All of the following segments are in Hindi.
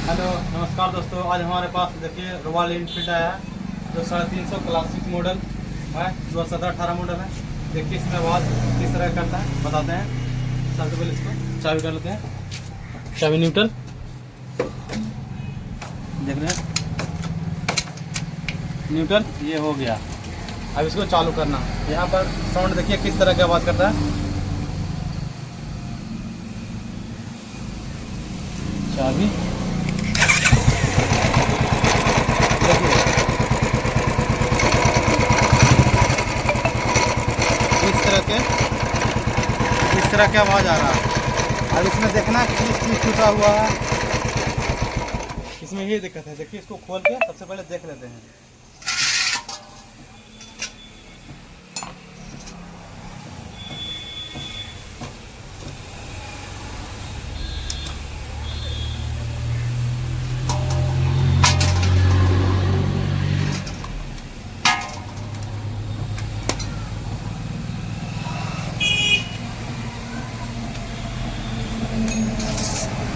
हेलो नमस्कार दोस्तों, आज हमारे पास देखिए रॉयल एनफील्ड आया है जो 350 क्लासिक मॉडल है, 2017-18 मॉडल है। देखिए इसमें आवाज़ किस तरह करता है बताते हैं। सबसे पहले इसको चाबी कर लेते हैं, चाबी न्यूट्रल देख रहे हैं, न्यूट्रल ये हो गया। अब इसको चालू करना, यहाँ पर साउंड देखिए किस तरह की आवाज़ करता है। चाबी इस तरह की आवाज़ आ रहा है। अब इसमें देखना किस चीज़ टूटा हुआ है, इसमें ये दिक्कत है। देखिए इसको खोल के सबसे पहले देख लेते हैं।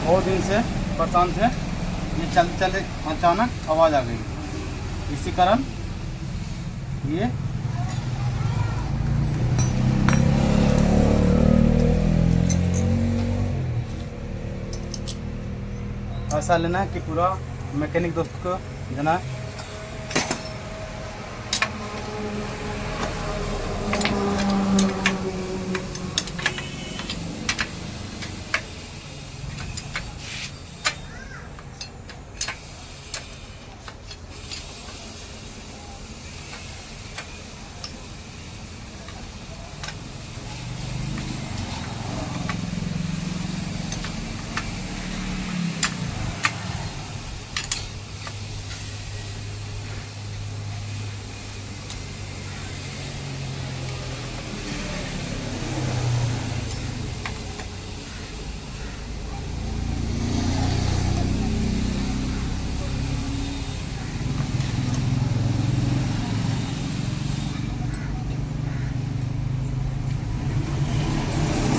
बहुत दिन से परेशान थे, ये चलते चलते अचानक आवाज़ आ गई, इसी कारण ये ऐसा लेना है कि पूरा मैकेनिक दोस्त को देना है।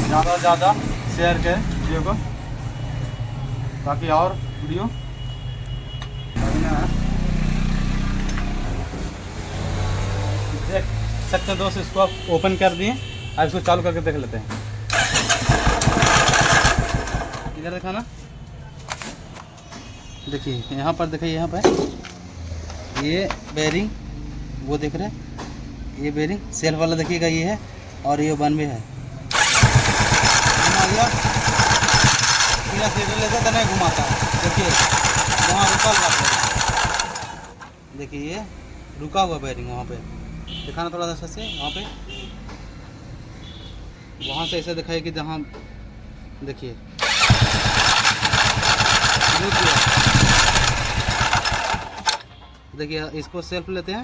ज़्यादा से ज़्यादा शेयर करें वीडियो को, ताकि और वीडियो देख सकते हैं। दोस्त इसको आप ओपन कर दिए, अब इसको चालू करके देख लेते हैं। इधर दिखाना, देखिए यहाँ पर, देखिए यहाँ पर ये बेरिंग वो देख रहे हैं, ये बेरिंग सेल्फ वाला देखिएगा ये है, और ये 92 है। लेता तो नहीं घुमाता, देखिए वहाँ रुका हुआ है, देखिए ये रुका हुआ बेरिंग वहाँ पे दिखाना थोड़ा सा से, वहाँ से ऐसे दिखाई कि जहाँ देखिए देखिए इसको सेल्फ लेते हैं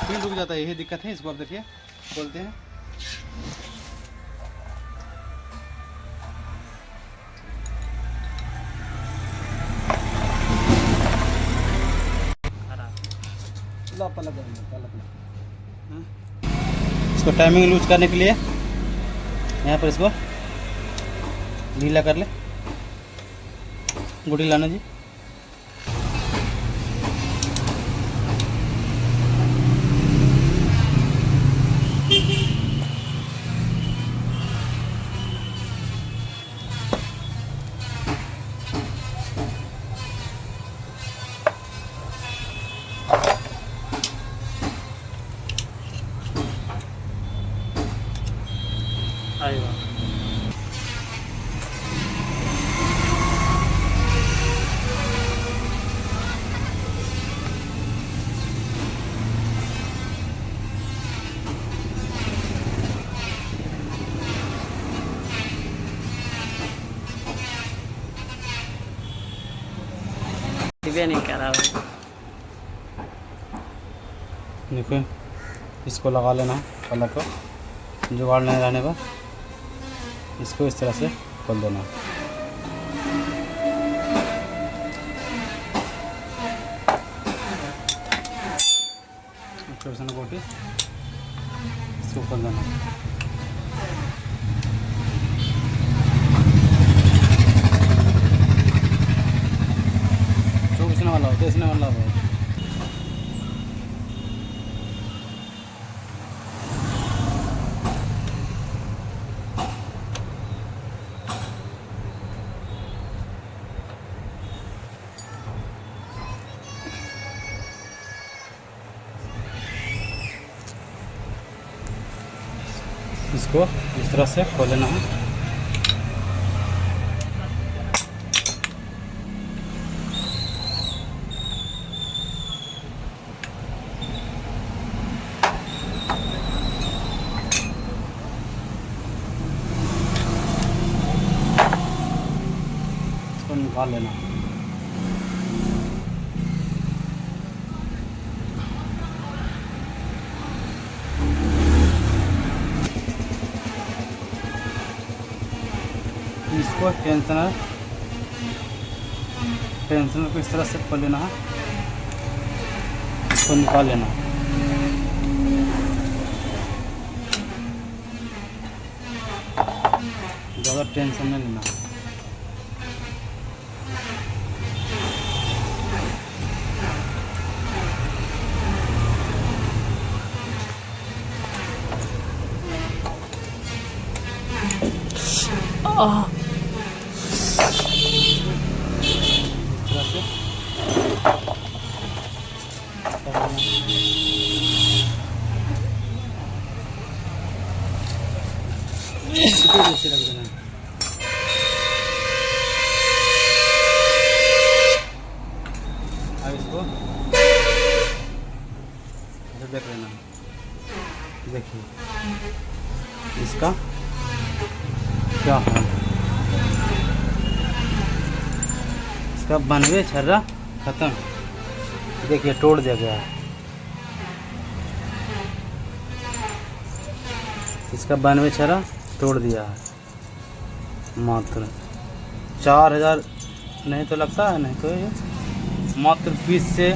फिर रुक जाता है, यही दिक्कत है। इसको आप देखिए खोलते हैं, इसको टाइमिंग लूज करने के लिए यहाँ पर इसको ढीला कर ले, गुड़ी लाना जी। आएगा नहीं कर रहा है। देखो इसको लगा लेना पलक को, जुगाड़ नहीं रहने पर इसको इस तरह से खोल देना। गोटी इसको खोल देना। इसने मतलब इसको इस तरह से खोल लेना है। इसको निकाल लेना है। इसको टेंशनर को इस तरह से खोल लेना है, इसको निकाल लेना है। ज़्यादा टेंशन नहीं लेना। जैसे लग देना। अब इसको देख लेना। देखिए इसका क्या हाल है। इसका बनवे छर्रा खत्म। देखिए तोड़ दिया गया है। इसका 92 छर्रा तोड़ दिया है। मात्र 4000 नहीं तो लगता है, नहीं तो ये मात्र 20 से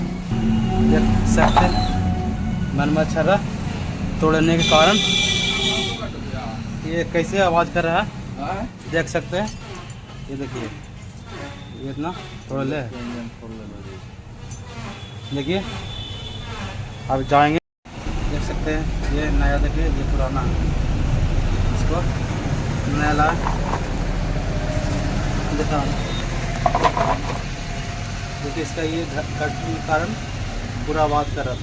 देख सकते हैं। 92 छर्रा तोड़ने के कारण ये कैसे आवाज़ कर रहा है, देख सकते हैं। ये देखिए ये इतना तोड़ ले। देखिए अब जाएंगे, देख सकते हैं। ये नया देखिए, ये पुराना है। इसको नया ला दिखा। देखिए इसका ये कट के कारण पूरा आवाज़ कर रहा था।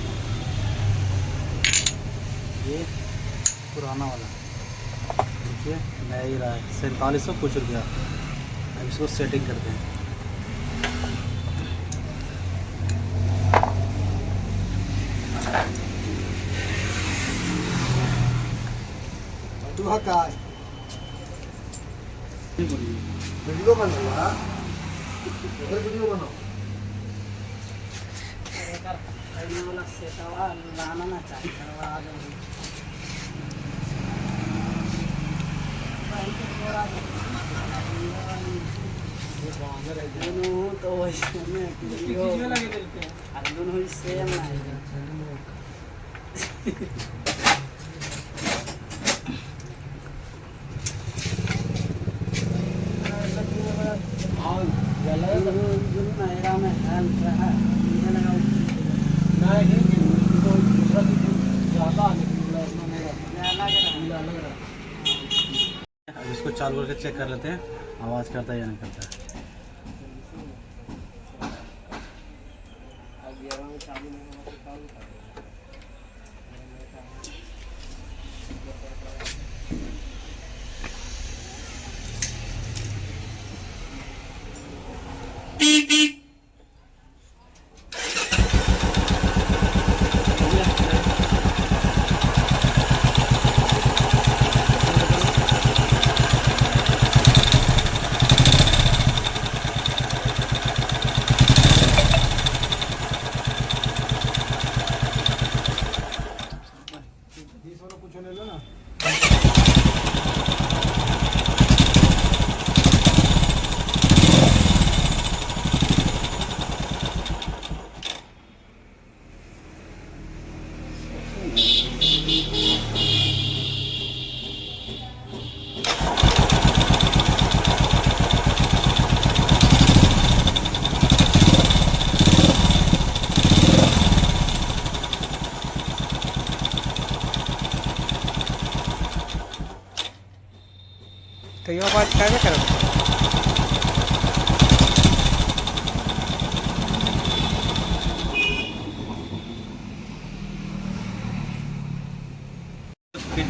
ये पुराना वाला देखिए नया ही रहा है। 4700 कुछ रुपया। अब इसको सेटिंग करते हैं। वीडियो बनाओ, वीडियो बनाओ। अब इसको चालू करके चेक कर लेते हैं आवाज़ करता है या नहीं करता है।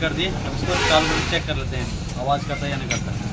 कर दिए, अब इसको चालू करके चेक कर लेते हैं आवाज़ करता है या नहीं करता है।